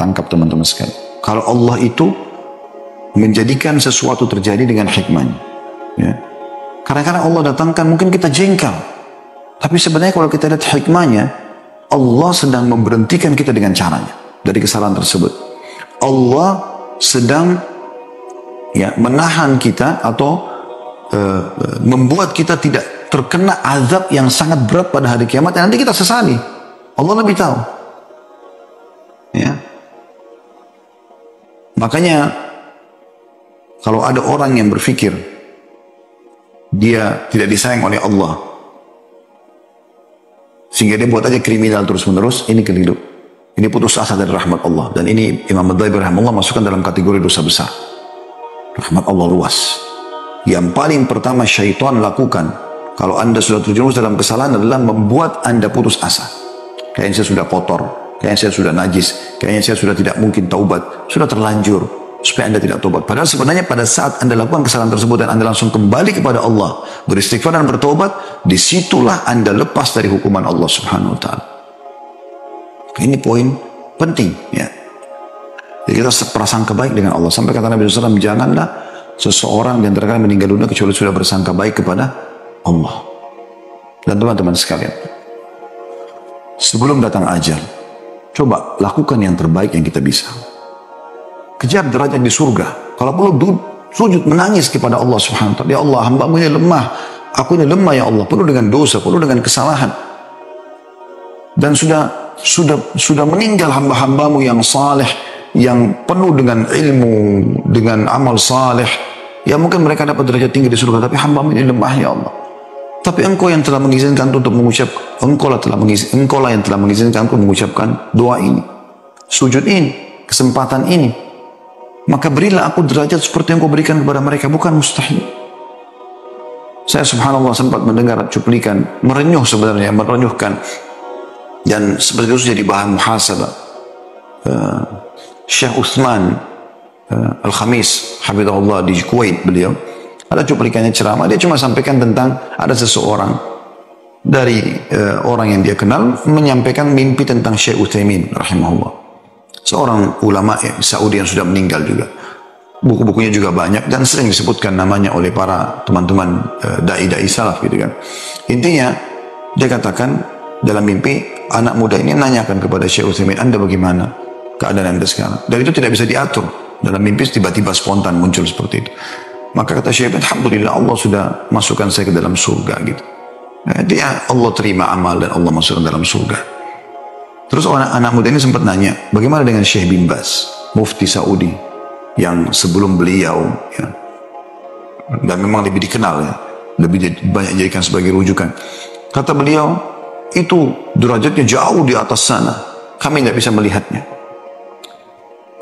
tangkap teman-teman sekalian. Kalau Allah itu menjadikan sesuatu terjadi dengan hikmahnya. Ya. Kadang-kadang Allah datangkan, mungkin kita jengkel. Tapi sebenarnya kalau kita lihat hikmahnya, Allah sedang memberhentikan kita dengan caranya dari kesalahan tersebut. Allah sedang menahan kita atau membuat kita tidak terkena azab yang sangat berat pada hari kiamat. Dan nanti kita sesali. Allah lebih tahu. Ya. Makanya kalau ada orang yang berpikir dia tidak disayang oleh Allah, sehingga dia buat aja kriminal terus-menerus, ini keliru. Ini putus asa dari rahmat Allah. Dan ini Imam Ad-Dhaibi rahimahullah masukkan dalam kategori dosa besar. Rahmat Allah luas. Yang paling pertama syaitan lakukan, kalau anda sudah terjerumus dalam kesalahan, adalah membuat anda putus asa. Kayaknya saya sudah kotor, kayaknya saya sudah najis, kayaknya saya sudah tidak mungkin taubat, sudah terlanjur, supaya anda tidak taubat. Padahal sebenarnya pada saat anda lakukan kesalahan tersebut dan anda langsung kembali kepada Allah, beristighfar dan bertaubat, disitulah anda lepas dari hukuman Allah subhanahu wa ta'ala. Ini poin penting, ya. Jadi kita prasangka baik dengan Allah. Sampai kata Nabi SAW, janganlah seseorang di antara kalian meninggal dunia kecuali sudah bersangka baik kepada Allah. Dan teman-teman sekalian, sebelum datang ajal, coba lakukan yang terbaik yang kita bisa. Kejar derajat di surga. Kalau perlu sujud menangis kepada Allah subhanahu wa ta'ala. Ya Allah, hamba-Mu ini lemah. Aku ini lemah ya Allah. Penuh dengan dosa, penuh dengan kesalahan. Dan sudah meninggal hamba-hamba-Mu yang saleh, yang penuh dengan ilmu, dengan amal saleh. Ya mungkin mereka dapat derajat tinggi di surga, tapi hamba-Mu ini lemah ya Allah. Tapi Engkau yang telah mengizinkan untuk mengucap, Engkau lah yang telah mengizinkan untuk mengucapkan doa ini, sujud ini, kesempatan ini. Maka berilah aku derajat seperti yang Kau berikan kepada mereka, bukan mustahil. Saya subhanallah sempat mendengar cuplikan, merenyuhkan, dan seperti itu jadi bahan muhasabah. Syekh Uthman Al-Khamis hafizahullah di Kuwait, beliau ada cuplikannya ceramah, dia cuma sampaikan tentang ada seseorang dari orang yang dia kenal menyampaikan mimpi tentang Syekh Utsaimin rahimahullah, seorang ulama Saudi yang sudah meninggal juga. Buku-bukunya juga banyak dan sering disebutkan namanya oleh para teman-teman dai-dai salaf gitu kan. Intinya dia katakan dalam mimpi anak muda ini menanyakan kepada Syekh Utsaimin, Anda bagaimana keadaan Anda sekarang? Dan itu tidak bisa diatur. Dalam mimpi tiba-tiba spontan muncul seperti itu. Maka kata Syekh, alhamdulillah Allah sudah masukkan saya ke dalam surga gitu. Dia Allah terima amal dan Allah masukkan dalam surga. Terus anak muda ini sempat nanya, bagaimana dengan Syekh bin Baz, mufti Saudi yang sebelum beliau ya, dan memang lebih dikenal ya, lebih banyak dijadikan sebagai rujukan. Kata beliau, itu derajatnya jauh di atas sana, kami tidak bisa melihatnya.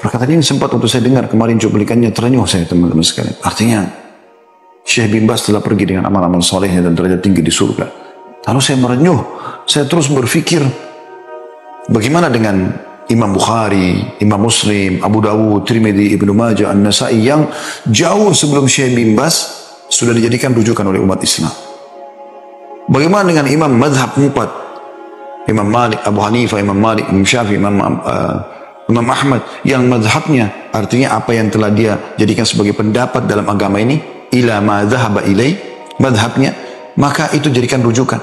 Perkataan ini sempat untuk saya dengar kemarin cuplikannya, terenyuh saya teman-teman sekalian. Artinya Syekh bin Baz telah pergi dengan amal-amal solehnya dan derajat tinggi di surga. Lalu saya merenyuh, saya terus berpikir bagaimana dengan Imam Bukhari, Imam Muslim, Abu Dawud, Tirmidzi, Ibnu Majah, An-Nasai yang jauh sebelum Syekh bin Baz sudah dijadikan rujukan oleh umat Islam. Bagaimana dengan Imam Madhab 4, Imam Malik, Abu Hanifah, Imam Malik, Imam Syafi'i, Imam Ahmad yang madhabnya artinya apa yang telah dia jadikan sebagai pendapat dalam agama ini, ila ma dhahaba ilai madhabnya, maka itu jadikan rujukan.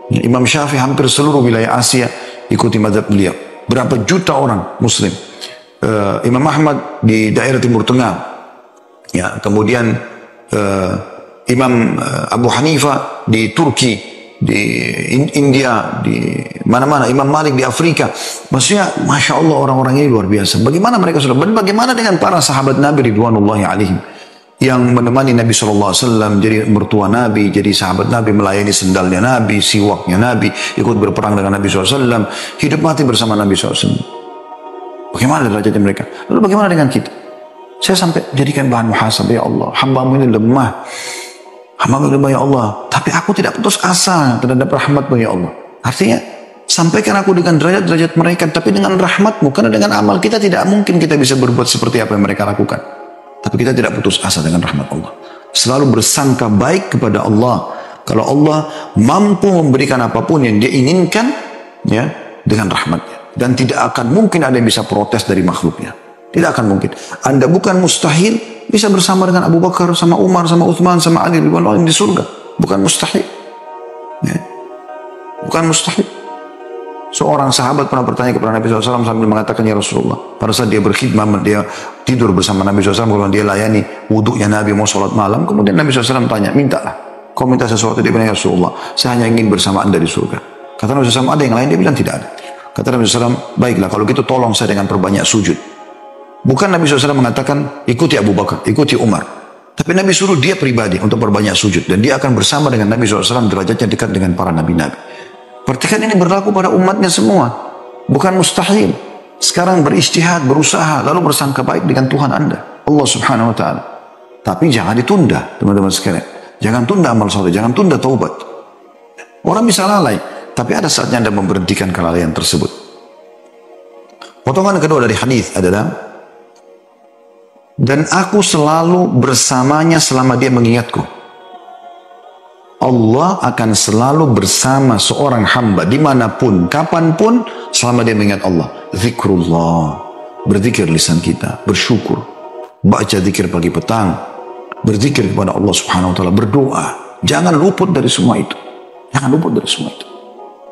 Imam Syafi'i hampir seluruh wilayah Asia ikuti madhab beliau. Berapa juta orang muslim. Imam Ahmad di daerah Timur Tengah. Ya, kemudian Imam Abu Hanifah di Turki, di India, di mana-mana. Imam Malik di Afrika. Maksudnya, Masya Allah orang-orang ini luar biasa. Bagaimana mereka sudah, bagaimana dengan para sahabat Nabi Ridwanullahi alaihim yang menemani Nabi SAW, jadi mertua Nabi, jadi sahabat Nabi, melayani sendalnya Nabi, siwaknya Nabi, ikut berperang dengan Nabi SAW, hidup mati bersama Nabi SAW. Bagaimana derajatnya mereka? Lalu bagaimana dengan kita? Saya sampai jadikan bahan muhasabah, ya Allah, hamba-Mu ini lemah. Hamba-Mu lemah ya Allah, tapi aku tidak putus asa terhadap rahmat-Mu ya Allah. Artinya, sampaikan aku dengan derajat-derajat mereka, tapi dengan rahmat-Mu, karena dengan amal kita tidak mungkin kita bisa berbuat seperti apa yang mereka lakukan. Tapi kita tidak putus asa dengan rahmat Allah. Selalu bersangka baik kepada Allah. Kalau Allah mampu memberikan apapun yang Dia inginkan, ya, dengan rahmatnya. Dan tidak akan mungkin ada yang bisa protes dari makhluknya. Tidak akan mungkin. Anda bukan mustahil bisa bersama dengan Abu Bakar, sama Umar, sama Uthman, sama Ali radhiyallahu anhum di surga. Bukan mustahil. Ya. Bukan mustahil. Seorang sahabat pernah bertanya kepada Nabi SAW sambil mengatakan, ya Rasulullah, pada saat dia berkhidmah, dia tidur bersama Nabi SAW, kalau dia layani wuduknya Nabi mau sholat malam, kemudian Nabi SAW tanya, mintalah. Kau minta sesuatu, dia bilang, ya Rasulullah, saya hanya ingin bersama anda di surga. Kata Nabi SAW, ada yang lain? Dia bilang, tidak ada. Kata Nabi SAW, baiklah, kalau gitu tolong saya dengan perbanyak sujud. Bukan Nabi SAW mengatakan, ikuti Abu Bakar, ikuti Umar. Tapi Nabi suruh dia pribadi untuk perbanyak sujud. Dan dia akan bersama dengan Nabi SAW, derajatnya dekat dengan para nabi-nabi. Perhatikan ini berlaku pada umatnya semua. Bukan mustahil. Sekarang berijtihad, berusaha, lalu bersangka baik dengan Tuhan anda. Allah Subhanahu Wa Ta'ala. Tapi jangan ditunda, teman-teman sekalian. Jangan tunda amal soleh, jangan tunda taubat. Orang bisa lalai. Tapi ada saatnya anda memberhentikan kelalaian tersebut. Potongan kedua dari hadis adalah, dan aku selalu bersamanya selama dia mengingatku. Allah akan selalu bersama seorang hamba dimanapun, kapanpun, selama dia mengingat Allah. Zikrullah, berzikir lisan kita, bersyukur, baca zikir pagi petang, berzikir kepada Allah Subhanahu Wa Taala, berdoa. Jangan luput dari semua itu. Jangan luput dari semua itu.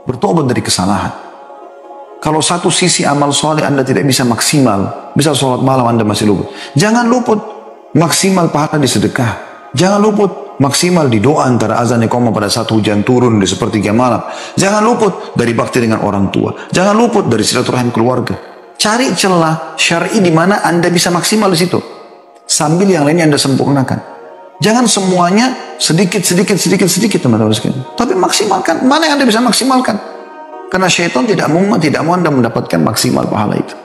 Bertobat dari kesalahan. Kalau satu sisi amal soleh anda tidak bisa maksimal, bisa sholat malam anda masih luput. Jangan luput maksimal pahala di sedekah. Jangan luput maksimal di doa antara azan iqamah pada saat hujan turun di sepertiga malam. Jangan luput dari bakti dengan orang tua. Jangan luput dari silaturahim keluarga. Cari celah syar'i di mana anda bisa maksimal di situ. Sambil yang lainnya anda sempurnakan. Jangan semuanya sedikit teman-teman sekalian. Tapi maksimalkan. Mana yang anda bisa maksimalkan? Karena syaitan tidak mau anda mendapatkan maksimal pahala itu.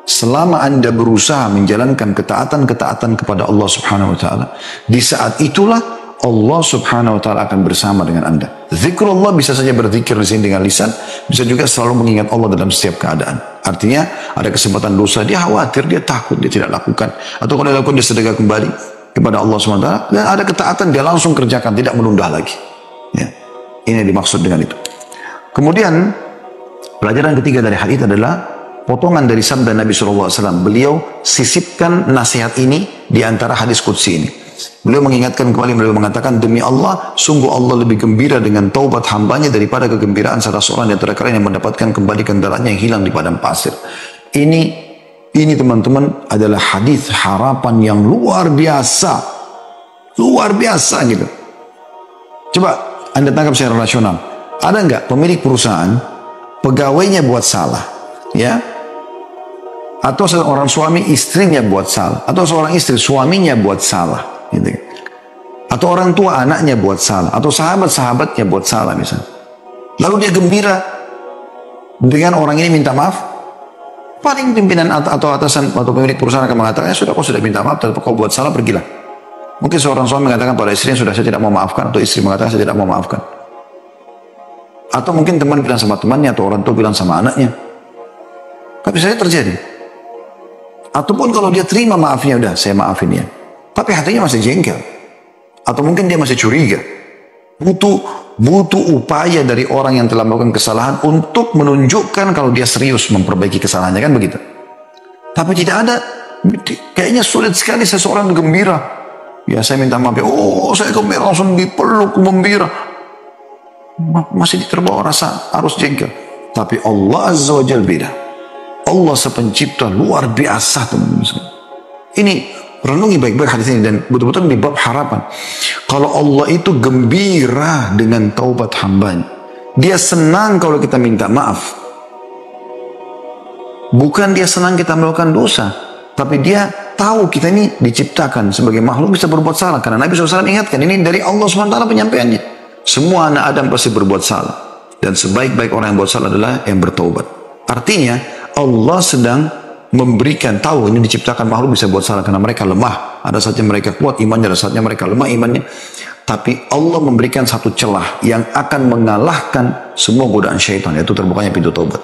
Selama anda berusaha menjalankan ketaatan kepada Allah Subhanahu Wa Taala, di saat itulah Allah Subhanahu Wa Taala akan bersama dengan anda. Zikrullah bisa saja berzikir di sini dengan lisan, bisa juga selalu mengingat Allah dalam setiap keadaan. Artinya ada kesempatan dosa, dia khawatir, dia takut, dia tidak lakukan. Atau kalau dia lakukan, dia sedekah kembali kepada Allah SWT. Dan ada ketaatan, dia langsung kerjakan, tidak menunda lagi. Ya. Ini dimaksud dengan itu. Kemudian pelajaran ketiga dari hadis adalah potongan dari sabda Nabi SAW. Beliau sisipkan nasihat ini di antara hadis qudsi ini. Beliau mengingatkan kembali, beliau mengatakan, demi Allah, sungguh Allah lebih gembira dengan taubat hambanya daripada kegembiraan salah seorang di antara kalian yang mendapatkan kembali kendaraannya yang hilang di padang pasir. Ini teman-teman adalah hadis harapan yang luar biasa gitu. Coba anda tangkap secara rasional. Ada nggak pemilik perusahaan, pegawainya buat salah, ya? Atau seorang suami istrinya buat salah, atau seorang istri suaminya buat salah, gitu. Atau orang tua anaknya buat salah, atau sahabat-sahabatnya buat salah misalnya. Lalu dia gembira dengan orang ini minta maaf. Paling pimpinan atau atasan atau pemilik perusahaan akan mengatakan, sudah kau sudah minta maaf, tapi kau buat salah, pergilah. Mungkin seorang suami mengatakan pada istrinya, sudah saya tidak mau maafkan, atau istri mengatakan saya tidak mau maafkan. Atau mungkin teman bilang sama temannya, atau orang tua bilang sama anaknya. Tapi saya terjadi. Ataupun kalau dia terima maafnya, udah saya maafin dia. Tapi hatinya masih jengkel. Atau mungkin dia masih curiga. Butuh upaya dari orang yang telah melakukan kesalahan untuk menunjukkan kalau dia serius memperbaiki kesalahannya, kan begitu. Tapi tidak ada, kayaknya sulit sekali seseorang gembira. Ya saya minta maaf, oh saya gembira, langsung dipeluk gembira. Masih terbawa rasa arus jengkel. Tapi Allah Azza wa Jalla beda. Allah sepencipta luar biasa, teman-teman. Ini renungi baik-baik hadis ini dan betul-betul di bab harapan. Kalau Allah itu gembira dengan taubat hambanya, dia senang kalau kita minta maaf. Bukan dia senang kita melakukan dosa, tapi dia tahu kita ini diciptakan sebagai makhluk bisa berbuat salah. Karena Nabi SAW ingatkan, ini dari Allah SWT penyampaiannya. Semua anak Adam pasti berbuat salah, dan sebaik-baik orang yang buat salah adalah yang bertaubat. Artinya Allah sedang memberikan tahu ini diciptakan makhluk bisa buat salah karena mereka lemah. Ada saatnya mereka kuat imannya, ada saatnya mereka lemah imannya. Tapi Allah memberikan satu celah yang akan mengalahkan semua godaan syaitan, yaitu terbukanya pintu taubat.